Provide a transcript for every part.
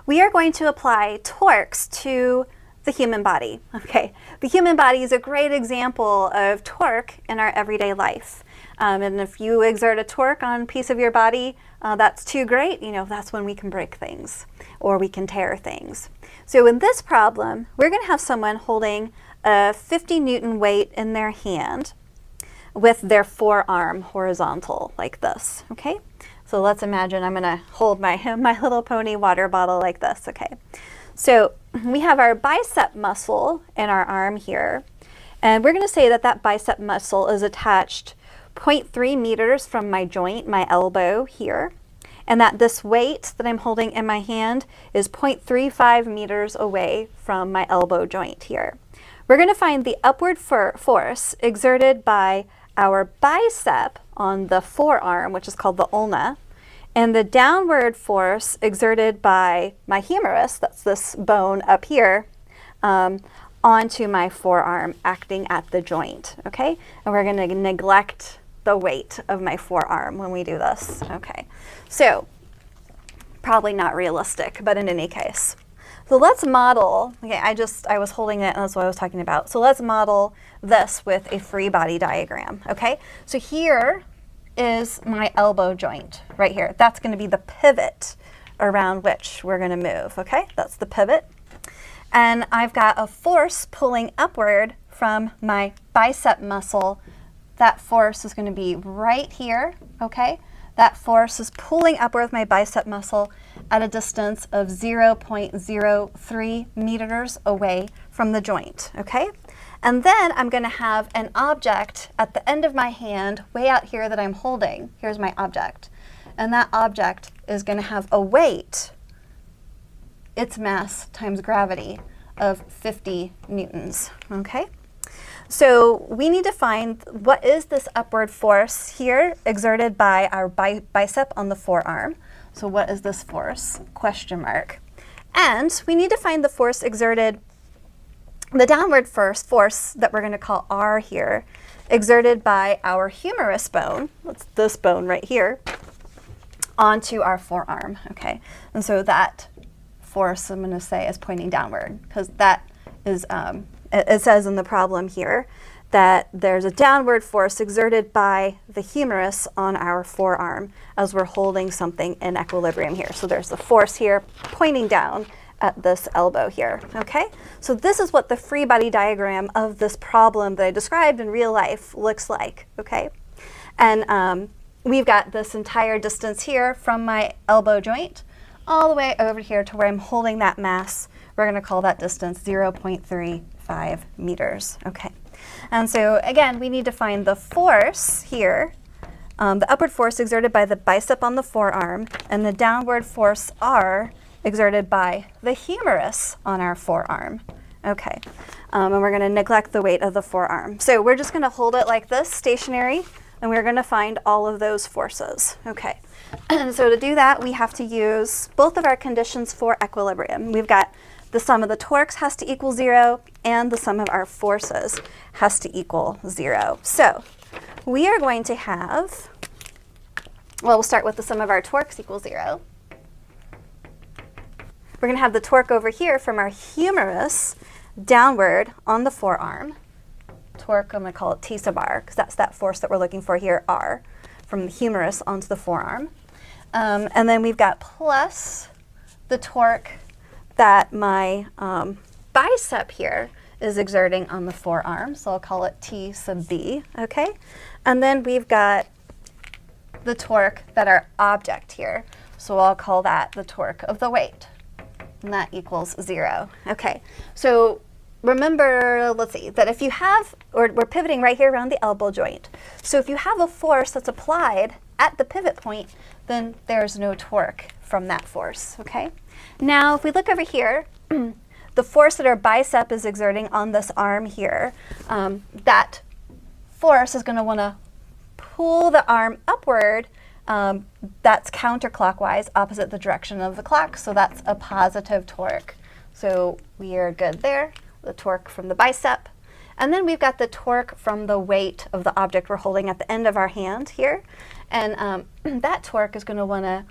we are going to apply torques to the human body. Okay, the human body is a great example of torque in our everyday life. And if you exert a torque on a piece of your body, that's too great, you know, that's when we can break things or we can tear things. So in this problem, we're going to have someone holding a 50 Newton weight in their hand with their forearm horizontal like this. Okay, so let's imagine I'm going to hold my little pony water bottle like this. Okay, so we have our bicep muscle in our arm here, and we're going to say that that bicep muscle is attached 0.3 meters from my joint, my elbow here, and that this weight that I'm holding in my hand is 0.35 meters away from my elbow joint here. We're going to find the upward force exerted by our bicep on the forearm, which is called the ulna, and the downward force exerted by my humerus, that's this bone up here, onto my forearm, acting at the joint. Okay, and we're going to neglect the weight of my forearm when we do this. Okay, so probably not realistic, but in any case. So let's model, okay, I was holding it and that's what I was talking about. So let's model this with a free body diagram, okay? So here is my elbow joint right here. That's going to be the pivot around which we're going to move, okay? That's the pivot. And I've got a force pulling upward from my bicep muscle. That force is going to be right here, okay? That force is pulling upward with my bicep muscle at a distance of 0.03 meters away from the joint, okay? And then I'm going to have an object at the end of my hand way out here that I'm holding. Here's my object. And that object is going to have a weight, its mass times gravity, of 50 newtons, okay? So we need to find what is this upward force here exerted by our bicep on the forearm. So what is this force? Question mark. And we need to find the force exerted, the downward force that we're going to call R here, exerted by our humerus bone, that's this bone right here, onto our forearm, okay? And so that force, I'm going to say, is pointing downward, because that is, it says in the problem here that there's a downward force exerted by the humerus on our forearm as we're holding something in equilibrium here. So there's the force here pointing down at this elbow here, okay? So this is what the free body diagram of this problem that I described in real life looks like, okay? And we've got this entire distance here from my elbow joint all the way over here to where I'm holding that mass. We're going to call that distance 0.35 meters, okay? And so again, we need to find the force here, the upward force exerted by the bicep on the forearm, and the downward force R exerted by the humerus on our forearm. Okay, and we're going to neglect the weight of the forearm. So we're just going to hold it like this, stationary, and we're going to find all of those forces. Okay, and so to do that, we have to use both of our conditions for equilibrium. We've got the sum of the torques has to equal 0, and the sum of our forces has to equal 0. So we are going to have, well, we'll start with the sum of our torques equals 0. We're going to have the torque over here from our humerus downward on the forearm. Torque, I'm going to call it T sub R, because that's that force that we're looking for here, R, from the humerus onto the forearm. And then we've got plus the torque that my bicep here is exerting on the forearm, so I'll call it T sub B, okay? And then we've got the torque that our object here, so I'll call that the torque of the weight, and that equals 0. Okay, so remember, let's see, that if you have, or we're pivoting right here around the elbow joint, so if you have a force that's applied at the pivot point, then there's no torque from that force, okay? Now, if we look over here, the force that our bicep is exerting on this arm here, that force is going to want to pull the arm upward. That's counterclockwise, opposite the direction of the clock, so that's a positive torque. So we are good there, the torque from the bicep. And then we've got the torque from the weight of the object we're holding at the end of our hand here. And that torque is going to want to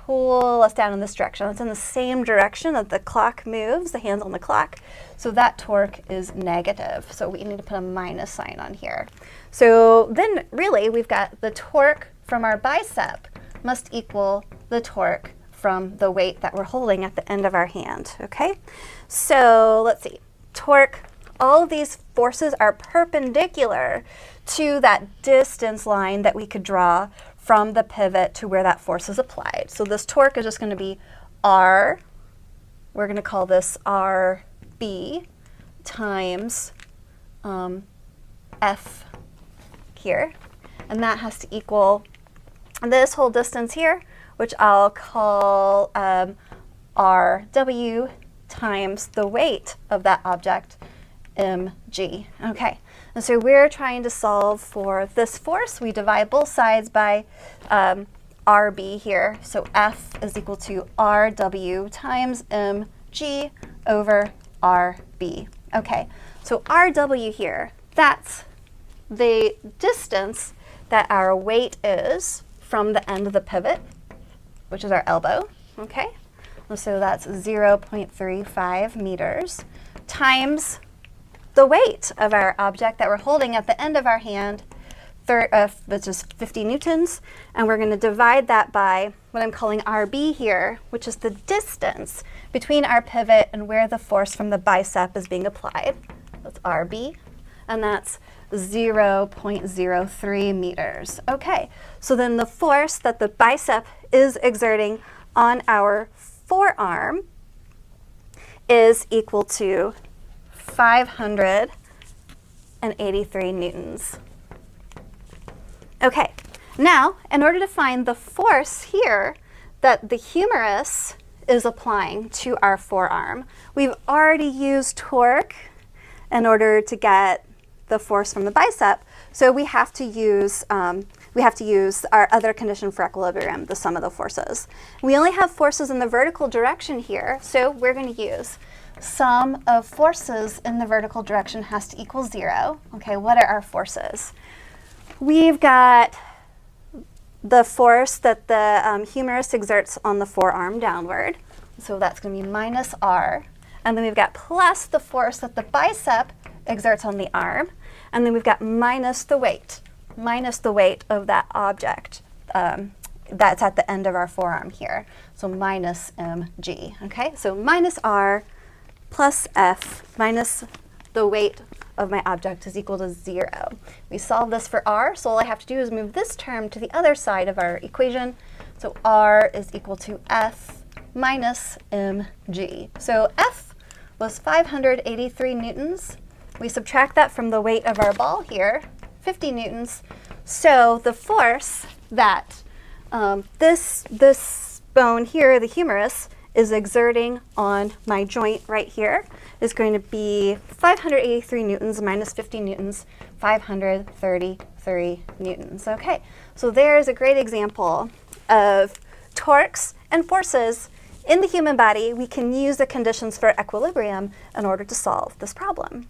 pull us down in this direction. It's in the same direction that the clock moves, the hands on the clock. So that torque is negative. So we need to put a minus sign on here. So then really we've got the torque from our bicep must equal the torque from the weight that we're holding at the end of our hand, okay? So let's see, torque, all of these forces are perpendicular to that distance line that we could draw from the pivot to where that force is applied. So this torque is just going to be R, we're going to call this RB times F here, and that has to equal this whole distance here, which I'll call RW times the weight of that object, mg. Okay, and so we're trying to solve for this force. We divide both sides by RB here. So F is equal to RW times mg over RB. Okay, so RW here, that's the distance that our weight is from the end of the pivot, which is our elbow, okay? So that's 0.35 meters times the weight of our object that we're holding at the end of our hand, which is 50 newtons, and we're going to divide that by what I'm calling RB here, which is the distance between our pivot and where the force from the bicep is being applied. That's RB, and that's 0.03 meters. Okay, so then the force that the bicep is exerting on our forearm is equal to 583 newtons. Okay, now in order to find the force here that the humerus is applying to our forearm, we've already used torque in order to get the force from the bicep, so we have to use our other condition for equilibrium, the sum of the forces. We only have forces in the vertical direction here, so we're going to use sum of forces in the vertical direction has to equal 0. Okay, what are our forces? We've got the force that the humerus exerts on the forearm downward, so that's going to be minus R, and then we've got plus the force that the bicep exerts on the arm, and then we've got minus the weight of that object that's at the end of our forearm here, so minus mg. Okay, so minus R plus F minus the weight of my object is equal to 0. We solve this for R, so all I have to do is move this term to the other side of our equation, so R is equal to F minus mg. So F was 583 newtons. We subtract that from the weight of our ball here, 50 newtons. So the force that this bone here, the humerus, is exerting on my joint right here is going to be 583 newtons minus 50 newtons, 533 newtons. Okay, so there's a great example of torques and forces in the human body. We can use the conditions for equilibrium in order to solve this problem.